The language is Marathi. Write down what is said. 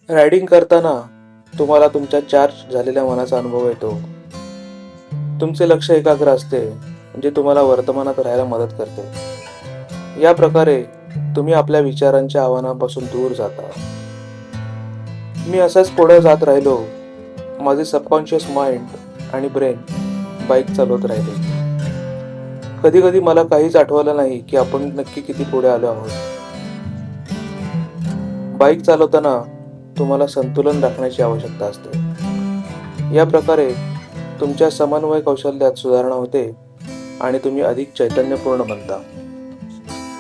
रायडिंग करताना तुम्हाला तुमच्या चार्ज झालेल्या मनाचा अनुभव येतो. तुमचे लक्ष एकाग्र असते, जे तुम्हाला वर्तमानात राहायला मदत करते. या प्रकारे तुम्ही आपल्या विचारांच्या आव्हानापासून दूर जाता. मी असाच पुढे जात राहिलो. माझे सबकॉन्शियस माइंड आणि ब्रेन बाईक चालवत राहिले. कधी कधी मला काहीच आठवलं नाही की आपण नक्की किती पुढे आलो आहोत. बाईक चालवताना तुम्हाला संतुलन राखण्याची आवश्यकता असते. या प्रकारे तुमच्या समन्वय कौशल्यात सुधारणा होते आणि तुम्ही अधिक चैतन्यपूर्ण बनता.